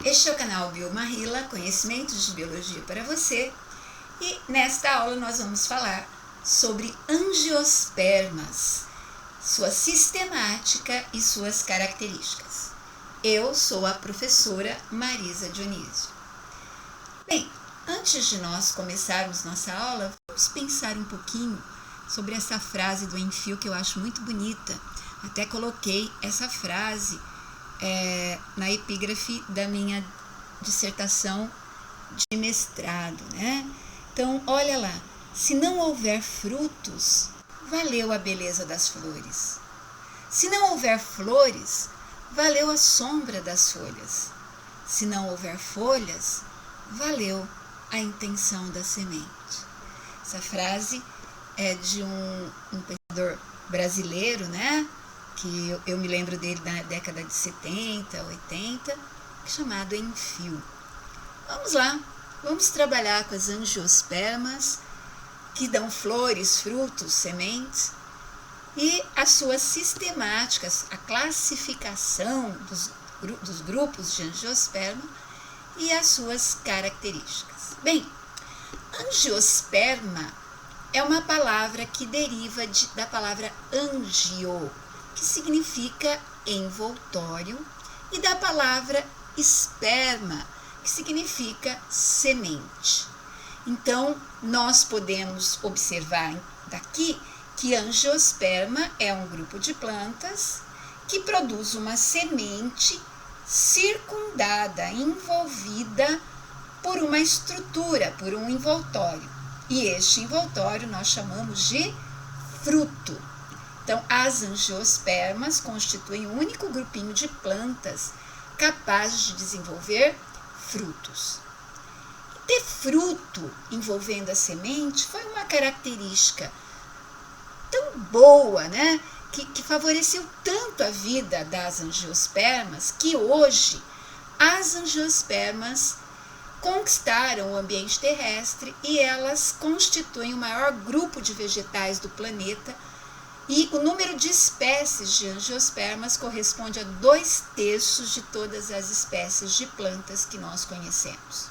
Este é o canal Biomarrila, conhecimentos de biologia para você, e nesta aula nós vamos falar sobre angiospermas, sua sistemática e suas características. Eu sou a professora Marisa Dionísio. Bem, antes de nós começarmos nossa aula, vamos pensar um pouquinho sobre essa frase do Enfio que eu acho muito bonita. Até coloquei essa frase na epígrafe da minha dissertação de mestrado, né? Então, olha lá, se não houver frutos, valeu a beleza das flores. Se não houver flores, valeu a sombra das folhas. Se não houver folhas, valeu a intenção da semente. Essa frase é de um pensador brasileiro, né? Que eu me lembro dele na década de 70, 80, chamado Enfio. Vamos lá, vamos trabalhar com as angiospermas, que dão flores, frutos, sementes, e as suas sistemáticas, a classificação dos grupos de angiosperma e as suas características. Bem, angiosperma é uma palavra que deriva da palavra angio, que significa envoltório, e da palavra esperma, que significa semente. Então, nós podemos observar daqui que angiosperma é um grupo de plantas que produz uma semente circundada, envolvida por uma estrutura, por um envoltório. E este envoltório nós chamamos de fruto. Então, as angiospermas constituem um único grupinho de plantas capazes de desenvolver frutos. E ter fruto envolvendo a semente foi uma característica tão boa, né? Que favoreceu tanto a vida das angiospermas, que hoje as angiospermas conquistaram o ambiente terrestre e elas constituem o maior grupo de vegetais do planeta. E o número de espécies de angiospermas corresponde a 2/3 de todas as espécies de plantas que nós conhecemos.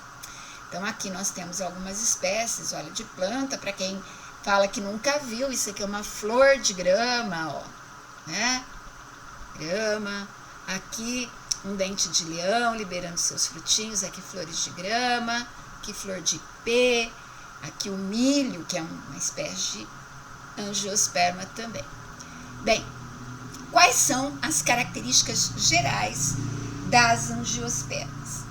Então, aqui nós temos algumas espécies, olha, de planta, para quem fala que nunca viu, isso aqui é uma flor de grama, ó, né? Grama, aqui um dente de leão liberando seus frutinhos, aqui flores de grama, aqui flor de ipê, aqui o milho, que é uma espécie de angiosperma também. Bem, quais são as características gerais das angiospermas?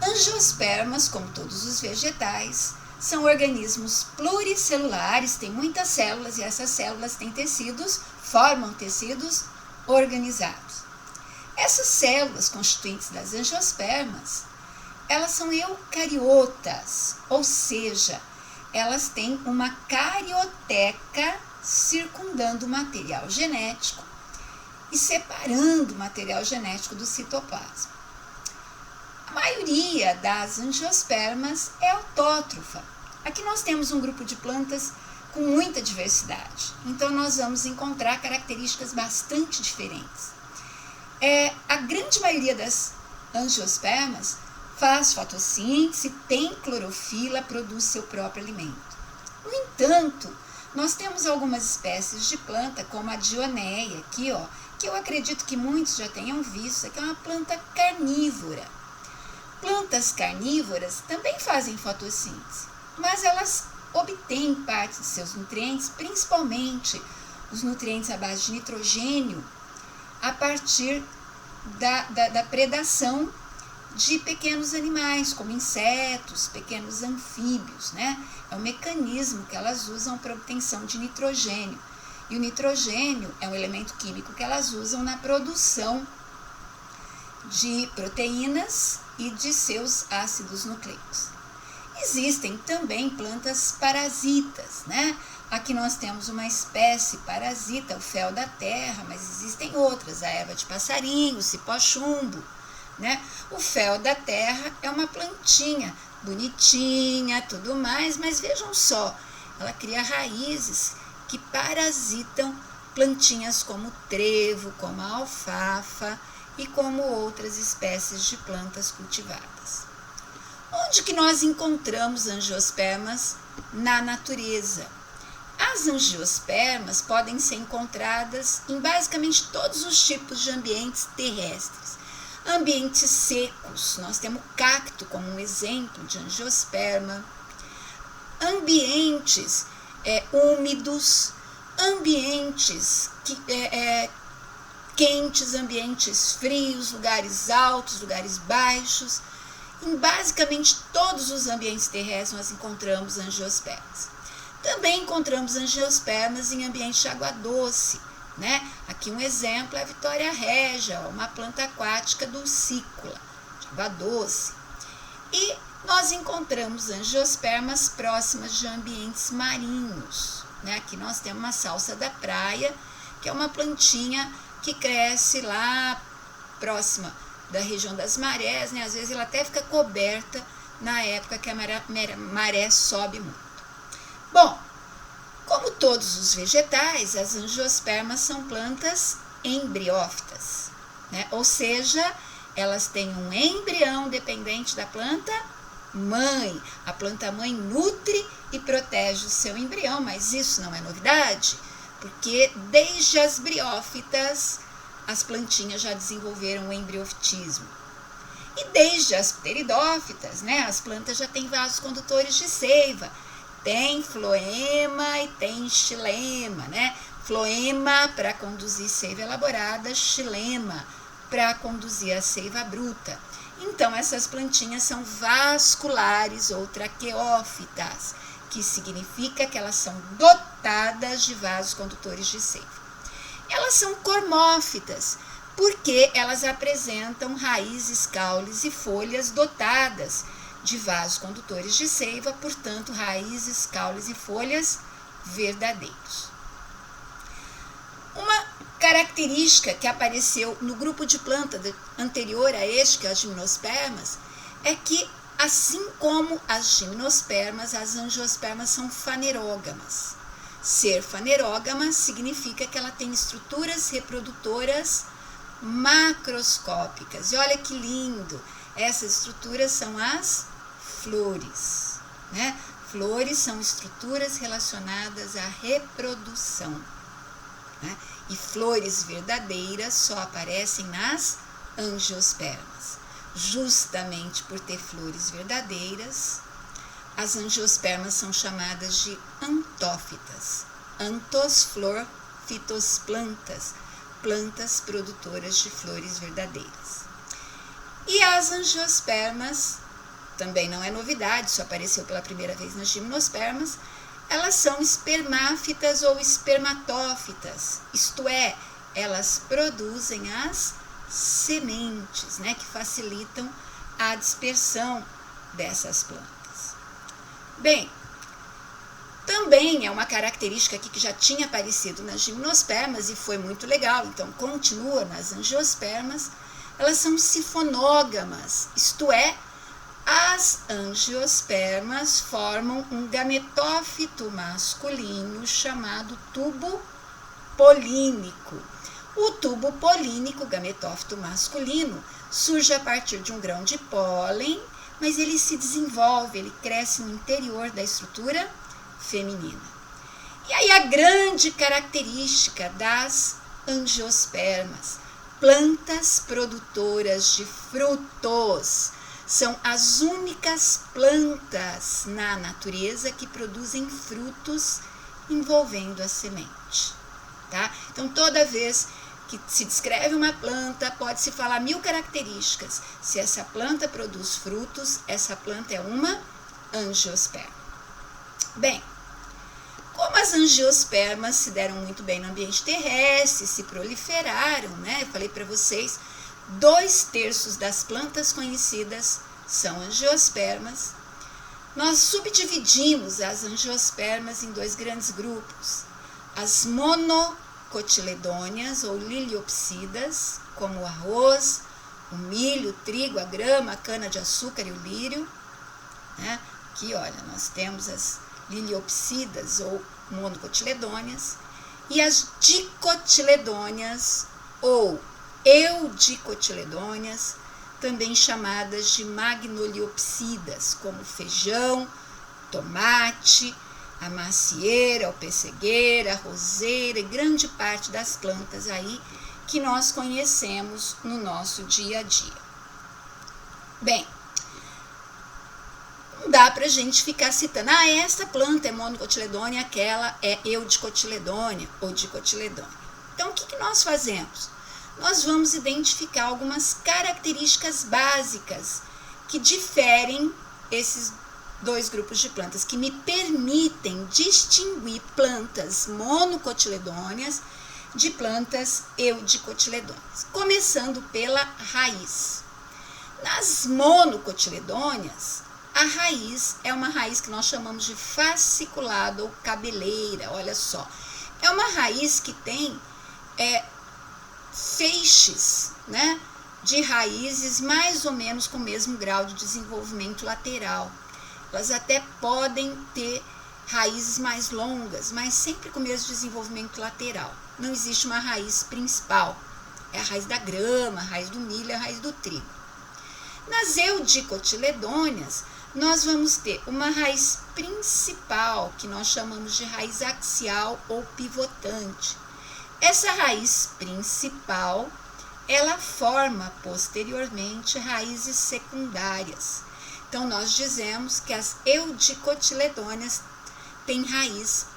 Angiospermas, como todos os vegetais, são organismos pluricelulares, têm muitas células e essas células têm tecidos, formam tecidos organizados. Essas células constituintes das angiospermas, elas são eucariotas, ou seja, elas têm uma carioteca circundando o material genético e separando o material genético do citoplasma. A maioria das angiospermas é autótrofa. Aqui nós temos um grupo de plantas com muita diversidade, então nós vamos encontrar características bastante diferentes. A grande maioria das angiospermas faz fotossíntese, tem clorofila, produz seu próprio alimento. No entanto, nós temos algumas espécies de planta, como a dionéia, aqui, ó, que eu acredito que muitos já tenham visto, que é uma planta carnívora. Plantas carnívoras também fazem fotossíntese, mas elas obtêm parte de seus nutrientes, principalmente os nutrientes à base de nitrogênio, a partir da predação de pequenos animais, como insetos, pequenos anfíbios, né? É um mecanismo que elas usam para obtenção de nitrogênio. E o nitrogênio é um elemento químico que elas usam na produção de proteínas e de seus ácidos nucleicos. Existem também plantas parasitas, né? Aqui nós temos uma espécie parasita, o fel da terra, mas existem outras, a erva de passarinho, o cipó-chumbo, né? O fel da terra é uma plantinha bonitinha, tudo mais, mas vejam só, ela cria raízes que parasitam plantinhas como trevo, como a alfafa e como outras espécies de plantas cultivadas. Onde que nós encontramos angiospermas na natureza? As angiospermas podem ser encontradas em basicamente todos os tipos de ambientes terrestres. Ambientes secos, nós temos o cacto como um exemplo de angiosperma. Ambientes úmidos, ambientes quentes, ambientes frios, lugares altos, lugares baixos. Em basicamente todos os ambientes terrestres nós encontramos angiospermas. Também encontramos angiospermas em ambiente de água doce, né? Aqui um exemplo é a Vitória regia, uma planta aquática dulcícola, de água doce. E nós encontramos angiospermas próximas de ambientes marinhos, né? Aqui nós temos uma salsa da praia, que é uma plantinha que cresce lá próxima da região das marés, né? Às vezes ela até fica coberta na época que a maré sobe muito. Bom, como todos os vegetais, as angiospermas são plantas embriófitas, né? Ou seja, elas têm um embrião dependente da planta mãe. A planta mãe nutre e protege o seu embrião, mas isso não é novidade, porque desde as briófitas as plantinhas já desenvolveram o embriofitismo. E desde as pteridófitas, né, as plantas já têm vasos condutores de seiva. Tem floema e tem xilema, né? Floema para conduzir seiva elaborada, xilema para conduzir a seiva bruta. Então, essas plantinhas são vasculares ou traqueófitas, que significa que elas são dotadas de vasos condutores de seiva. Elas são cormófitas, porque elas apresentam raízes, caules e folhas dotadas de vasos condutores de seiva, portanto, raízes, caules e folhas verdadeiros. Uma característica que apareceu no grupo de planta anterior a este, que é as gimnospermas, é que, assim como as gimnospermas, as angiospermas são fanerógamas. Ser fanerógama significa que ela tem estruturas reprodutoras macroscópicas. E olha que lindo! Essas estruturas são as flores, né? Flores são estruturas relacionadas à reprodução, né? E flores verdadeiras só aparecem nas angiospermas. Justamente por ter flores verdadeiras, as angiospermas são chamadas de antófitas. Antos, flor, fitos, plantas, plantas produtoras de flores verdadeiras. E as angiospermas, também não é novidade, isso apareceu pela primeira vez nas gimnospermas, elas são espermáfitas ou espermatófitas, isto é, elas produzem as sementes, né, que facilitam a dispersão dessas plantas. Bem, também é uma característica aqui que já tinha aparecido nas gimnospermas e foi muito legal, então continua nas angiospermas. Elas são sifonógamas, isto é, as angiospermas formam um gametófito masculino chamado tubo polínico. O tubo polínico, gametófito masculino, surge a partir de um grão de pólen, mas ele se desenvolve, ele cresce no interior da estrutura feminina. E aí a grande característica das angiospermas, plantas produtoras de frutos, são as únicas plantas na natureza que produzem frutos envolvendo a semente, tá? Então, toda vez que se descreve uma planta, pode-se falar 1000 características. Se essa planta produz frutos, essa planta é uma angiosperma. Bem, como as angiospermas se deram muito bem no ambiente terrestre, se proliferaram, né? Eu falei para vocês, 2/3 das plantas conhecidas são angiospermas. Nós subdividimos as angiospermas em 2 grandes grupos. As monocotiledôneas ou liliopsidas, como o arroz, o milho, o trigo, a grama, a cana-de-açúcar e o lírio, né? Aqui, olha, nós temos as liliopsidas ou monocotiledôneas e as dicotiledôneas ou eudicotiledôneas, também chamadas de magnoliopsidas, como feijão, tomate, a macieira, o pessegueira, a roseira e grande parte das plantas aí que nós conhecemos no nosso dia a dia. Bem, não dá pra gente ficar citando, esta planta é monocotiledônea, aquela é eudicotiledônea ou dicotiledônea. Então, o que nós fazemos? Nós vamos identificar algumas características básicas que diferem esses dois grupos de plantas, que me permitem distinguir plantas monocotiledôneas de plantas eudicotiledôneas. Começando pela raiz. Nas monocotiledôneas, a raiz é uma raiz que nós chamamos de fasciculada ou cabeleira, olha só. É uma raiz que tem feixes, né, de raízes mais ou menos com o mesmo grau de desenvolvimento lateral. Elas até podem ter raízes mais longas, mas sempre com o mesmo desenvolvimento lateral. Não existe uma raiz principal. É a raiz da grama, a raiz do milho, a raiz do trigo. Nas eudicotiledôneas, nós vamos ter uma raiz principal, que nós chamamos de raiz axial ou pivotante. Essa raiz principal, ela forma posteriormente raízes secundárias. Então, nós dizemos que as eudicotiledôneas têm raiz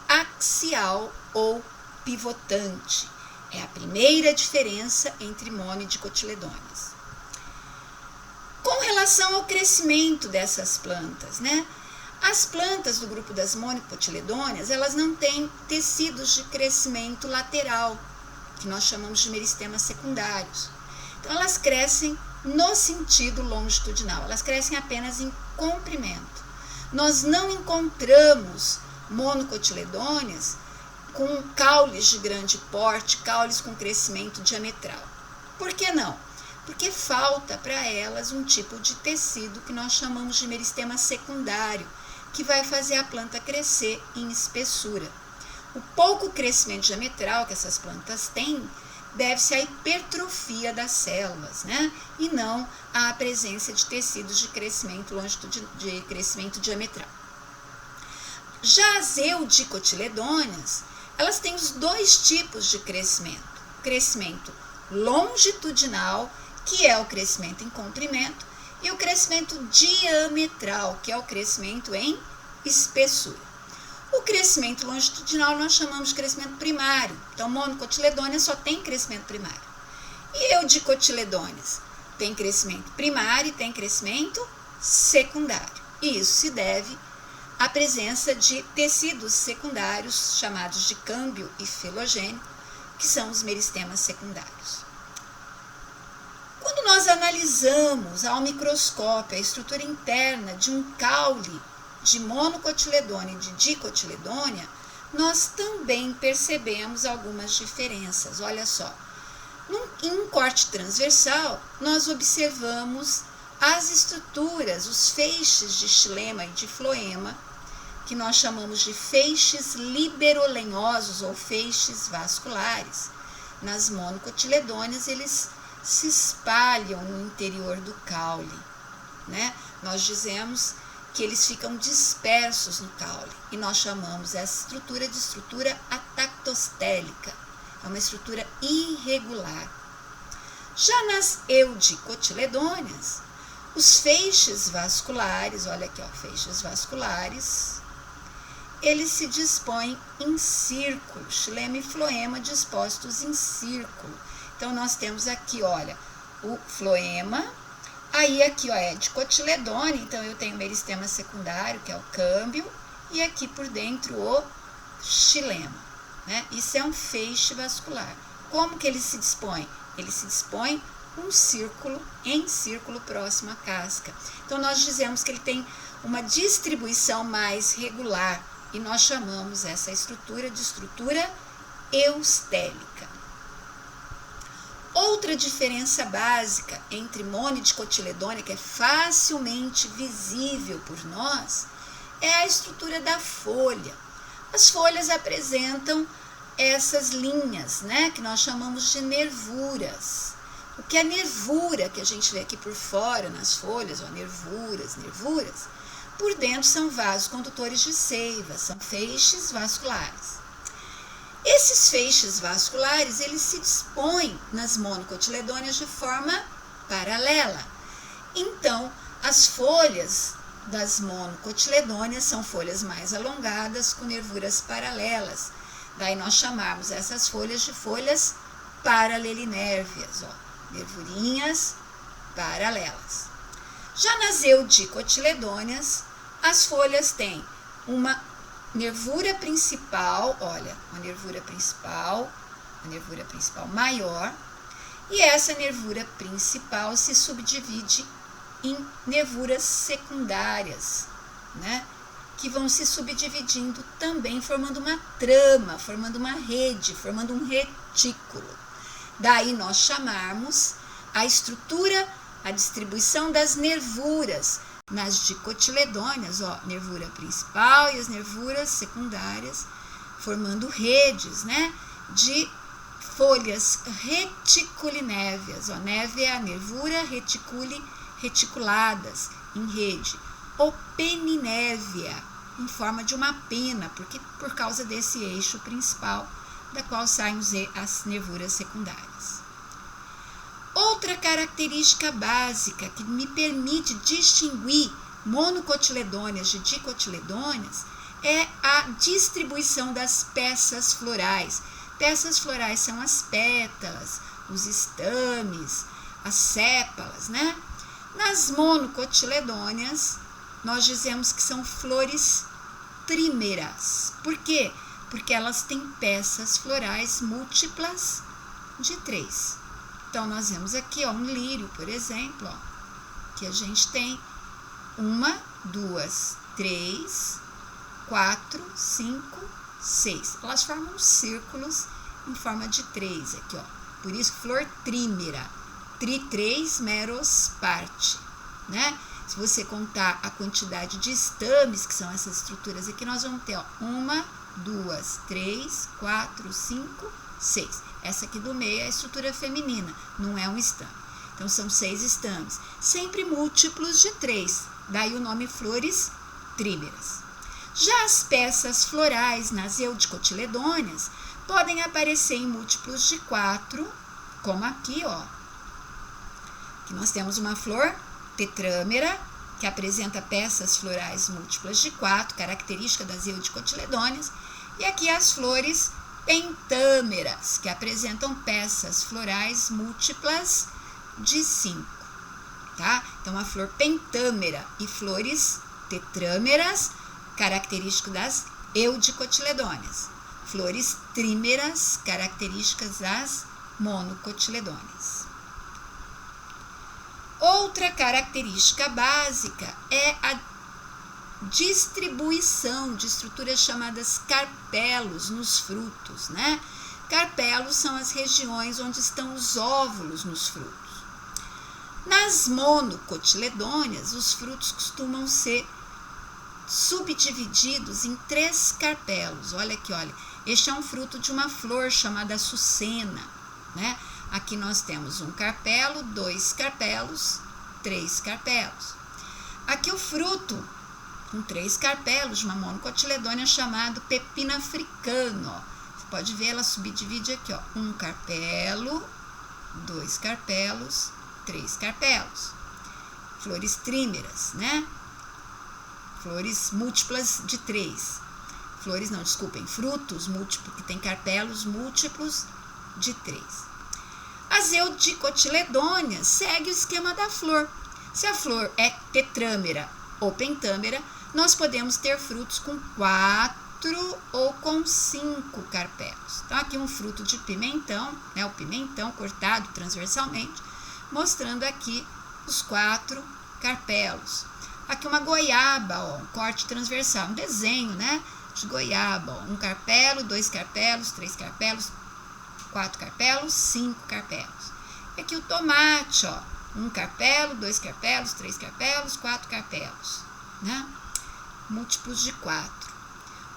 axial ou pivotante. É a primeira diferença entre mono e dicotiledôneas. Com relação ao crescimento dessas plantas, né? As plantas do grupo das monocotiledôneas, elas não têm tecidos de crescimento lateral, que nós chamamos de meristemas secundários. Então, elas crescem no sentido longitudinal, elas crescem apenas em comprimento. Nós não encontramos monocotiledôneas com caules de grande porte, caules com crescimento diametral. Por que não? Porque falta para elas um tipo de tecido que nós chamamos de meristema secundário, que vai fazer a planta crescer em espessura. O pouco crescimento diametral que essas plantas têm deve-se à hipertrofia das células, né? E não à presença de tecidos de crescimento diametral. Já as eudicotiledôneas, elas têm os dois tipos de crescimento. Crescimento longitudinal, que é o crescimento em comprimento, e o crescimento diametral, que é o crescimento em espessura. O crescimento longitudinal nós chamamos de crescimento primário. Então, monocotiledôneas só tem crescimento primário. E eudicotiledôneas tem crescimento primário e tem crescimento secundário. E isso se deve à presença de tecidos secundários, chamados de câmbio e filogênio, que são os meristemas secundários. Quando nós analisamos ao microscópio a estrutura interna de um caule de monocotiledônea e de dicotiledônea, nós também percebemos algumas diferenças. Olha só, em um corte transversal, nós observamos as estruturas, os feixes de xilema e de floema, que nós chamamos de feixes liberolenhosos ou feixes vasculares. Nas monocotiledôneas, eles se espalham no interior do caule, né? Nós dizemos que eles ficam dispersos no caule e nós chamamos essa estrutura de estrutura atactostélica. É uma estrutura irregular. Já nas eudicotiledôneas, os feixes vasculares, olha aqui, ó, feixes vasculares, eles se dispõem em círculo, xilema e floema dispostos em círculo. Então, nós temos aqui, olha, o floema, aí aqui, ó, é dicotiledônea, então eu tenho o meristema secundário, que é o câmbio, e aqui por dentro o xilema, né? Isso é um feixe vascular. Como que ele se dispõe? Ele se dispõe em círculo próximo à casca. Então, nós dizemos que ele tem uma distribuição mais regular, e nós chamamos essa estrutura de estrutura eustélica. Outra diferença básica entre mono e dicotiledônea, que é facilmente visível por nós, é a estrutura da folha. As folhas apresentam essas linhas, né, que nós chamamos de nervuras. O que é nervura, que a gente vê aqui por fora nas folhas, ó, nervuras, por dentro são vasos condutores de seiva, são feixes vasculares. Esses feixes vasculares, eles se dispõem nas monocotiledôneas de forma paralela. Então, as folhas das monocotiledôneas são folhas mais alongadas com nervuras paralelas. Daí nós chamamos essas folhas de folhas paralelinérvias, ó, nervurinhas paralelas. Já nas eudicotiledôneas, as folhas têm uma nervura principal, olha, uma nervura principal maior, e essa nervura principal se subdivide em nervuras secundárias, né? Que vão se subdividindo também, formando uma trama, formando uma rede, formando um retículo. Daí nós chamarmos a estrutura, a distribuição das nervuras nas dicotiledôneas, ó, nervura principal e as nervuras secundárias, formando redes, né, de folhas reticulinévias. Ó, névia é a nervura, reticuladas em rede. Ou peninévia, em forma de uma pena, porque por causa desse eixo principal, da qual saem as nervuras secundárias. Outra característica básica que me permite distinguir monocotiledôneas de dicotiledôneas é a distribuição das peças florais. Peças florais são as pétalas, os estames, as sépalas, né? Nas monocotiledôneas, nós dizemos que são flores trímeras. Por quê? Porque elas têm peças florais múltiplas de 3. Então, nós vemos aqui, ó, um lírio, por exemplo, ó, que a gente tem 1, 2, 3, 4, 5, 6. Elas formam círculos em forma de 3 aqui, ó. Por isso, flor trímera. Tri3 meros parte, né? Se você contar a quantidade de estames, que são essas estruturas aqui, nós vamos ter, ó, 1, 2, 3, 4, 5, 6. Essa aqui do meio é a estrutura feminina, não é um estame. Então, são 6 estames, sempre múltiplos de 3. Daí o nome flores trímeras. Já as peças florais nas eudicotiledôneas podem aparecer em múltiplos de 4, como aqui, ó. Aqui nós temos uma flor tetrâmera, que apresenta peças florais múltiplas de 4, característica das eudicotiledôneas. E aqui as flores pentâmeras, que apresentam peças florais múltiplas de 5, tá? Então, a flor pentâmera e flores tetrâmeras, característico das eudicotiledôneas. Flores trímeras, características das monocotiledôneas. Outra característica básica é a distribuição de estruturas chamadas carpelos nos frutos, né? Carpelos são as regiões onde estão os óvulos nos frutos. Nas monocotiledôneas, os frutos costumam ser subdivididos em 3 carpelos. Olha aqui, olha. Este é um fruto de uma flor chamada açucena, né? Aqui nós temos um carpelo, 2 carpelos, 3 carpelos. Aqui o fruto com 3 carpelos de uma monocotiledônea chamado pepino africano. Ó. Você pode ver, ela subdivide aqui, ó, 1 carpelo, 2 carpelos, 3 carpelos. Flores trímeras, né? Flores múltiplas de 3. Frutos múltiplos, que tem carpelos múltiplos de 3. As eudicotiledôneas seguem o esquema da flor. Se a flor é tetrâmera ou pentâmera, nós podemos ter frutos com 4 ou com 5 carpelos. Então, aqui um fruto de pimentão, né, o pimentão cortado transversalmente, mostrando aqui os 4 carpelos. Aqui uma goiaba, ó, um corte transversal, um desenho, né, de goiaba, ó, 1 carpelo, 2 carpelos, 3 carpelos, 4 carpelos, 5 carpelos. E aqui o tomate, ó, 1 carpelo, 2 carpelos, 3 carpelos, 4 carpelos, né? Múltiplos de 4.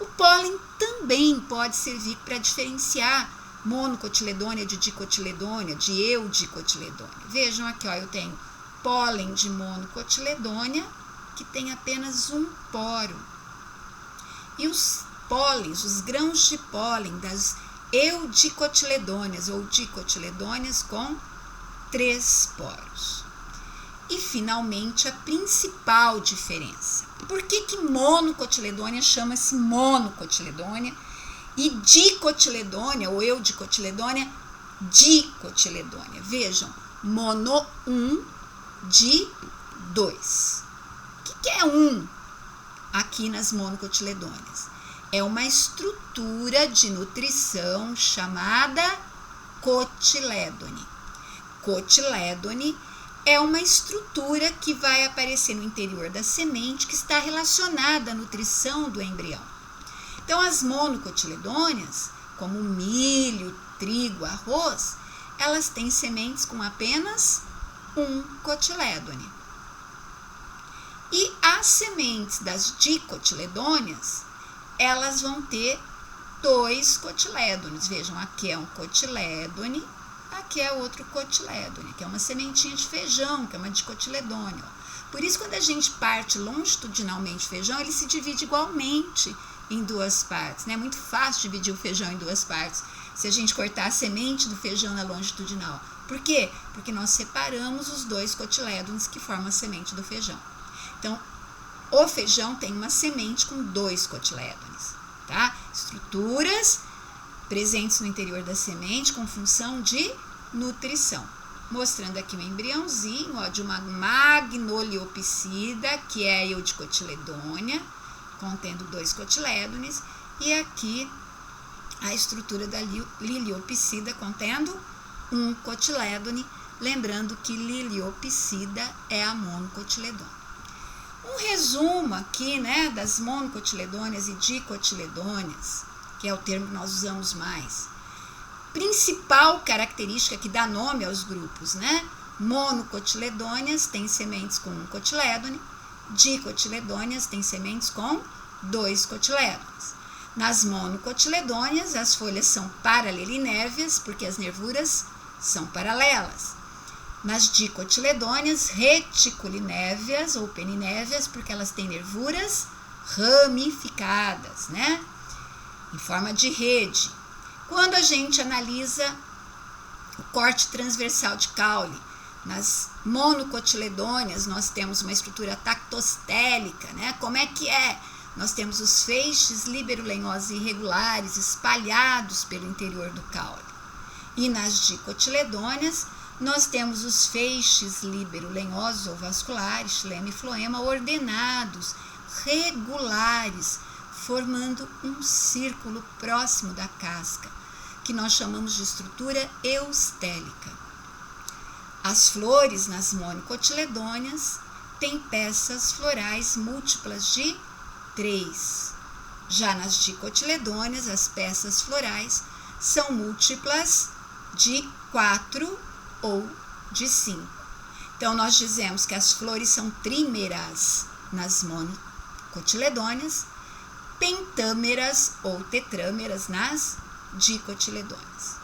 O pólen também pode servir para diferenciar monocotiledônia de dicotiledônia, de eudicotiledônia. Vejam aqui, ó, eu tenho pólen de monocotiledônia que tem apenas um poro. E os pólens, os grãos de pólen das eudicotiledôneas ou dicotiledôneas com 3 poros. E, finalmente, a principal diferença. Por que monocotiledônia chama-se monocotiledônia e dicotiledônia ou eudicotiledônia dicotiledônia? Vejam, mono 1, di 2. O que é 1 aqui nas monocotiledôneas? É uma estrutura de nutrição chamada cotilédone. Cotilédone é uma estrutura que vai aparecer no interior da semente que está relacionada à nutrição do embrião. Então, as monocotiledôneas, como milho, trigo, arroz, elas têm sementes com apenas um cotilédone. E as sementes das dicotiledôneas, elas vão ter 2 cotilédones. Vejam, aqui é um cotilédone, aqui é outro cotilédone, que é uma sementinha de feijão, que é uma dicotiledônia. Por isso, quando a gente parte longitudinalmente o feijão, ele se divide igualmente em 2 partes. É muito fácil dividir o feijão em 2 partes, se a gente cortar a semente do feijão na longitudinal. Por quê? Porque nós separamos os 2 cotilédones que formam a semente do feijão. Então, o feijão tem uma semente com 2 cotilédones, tá? Estruturas presentes no interior da semente com função de nutrição. Mostrando aqui um embriãozinho, ó, de uma magnoliopsida, que é a eudicotiledônia, contendo 2 cotilédones, e aqui a estrutura da liliopsida, contendo 1 cotilédone, lembrando que liliopsida é a monocotiledônia. Um resumo aqui, né, das monocotiledôneas e dicotiledôneas, que é o termo que nós usamos mais. Principal característica que dá nome aos grupos, né? Monocotiledôneas têm sementes com 1 cotilédone, dicotiledôneas têm sementes com 2 cotilédones. Nas monocotiledôneas, as folhas são paralelinérveas, porque as nervuras são paralelas. Nas dicotiledôneas, reticulinéveas ou peninéveas, porque elas têm nervuras ramificadas, né? Em forma de rede. Quando a gente analisa o corte transversal de caule, nas monocotiledôneas nós temos uma estrutura tactostélica, né? Como é que é? Nós temos os feixes liberolenhosos irregulares espalhados pelo interior do caule. E nas dicotiledôneas nós temos os feixes liberolenhosos ou vasculares, xilema e floema, ordenados, regulares, formando um círculo próximo da casca, que nós chamamos de estrutura eustélica. As flores nas monocotiledôneas têm peças florais múltiplas de 3. Já nas dicotiledôneas, as peças florais são múltiplas de 4 ou de 5. Então, nós dizemos que as flores são trímeras nas monocotiledôneas, pentâmeras ou tetrâmeras nas dicotiledôneas.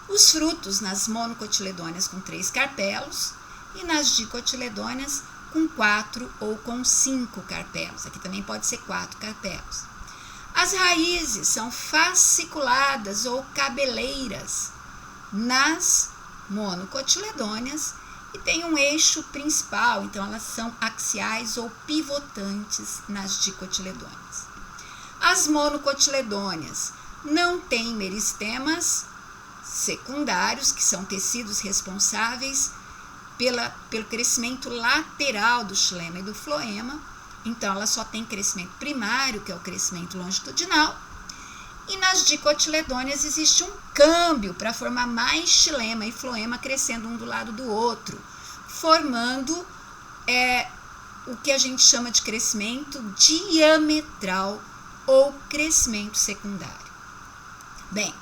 Os frutos nas monocotiledôneas com 3 carpelos e nas dicotiledôneas com 4 ou com 5 carpelos. Aqui também pode ser 4 carpelos. As raízes são fasciculadas ou cabeleiras nas monocotiledôneas e tem um eixo principal, então elas são axiais ou pivotantes nas dicotiledôneas. As monocotiledôneas não têm meristemas secundários, que são tecidos responsáveis pelo crescimento lateral do xilema e do floema. Então, ela só tem crescimento primário, que é o crescimento longitudinal. E nas dicotiledôneas existe um câmbio para formar mais xilema e floema crescendo um do lado do outro, formando o que a gente chama de crescimento diametral ou crescimento secundário. Bem,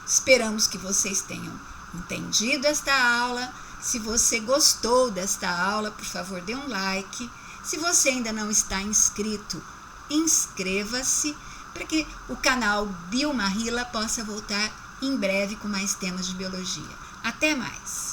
esperamos que vocês tenham entendido esta aula. Se você gostou desta aula, por favor, dê um like. Se você ainda não está inscrito, inscreva-se. para que o canal Biomarrila possa voltar em breve com mais temas de biologia. Até mais!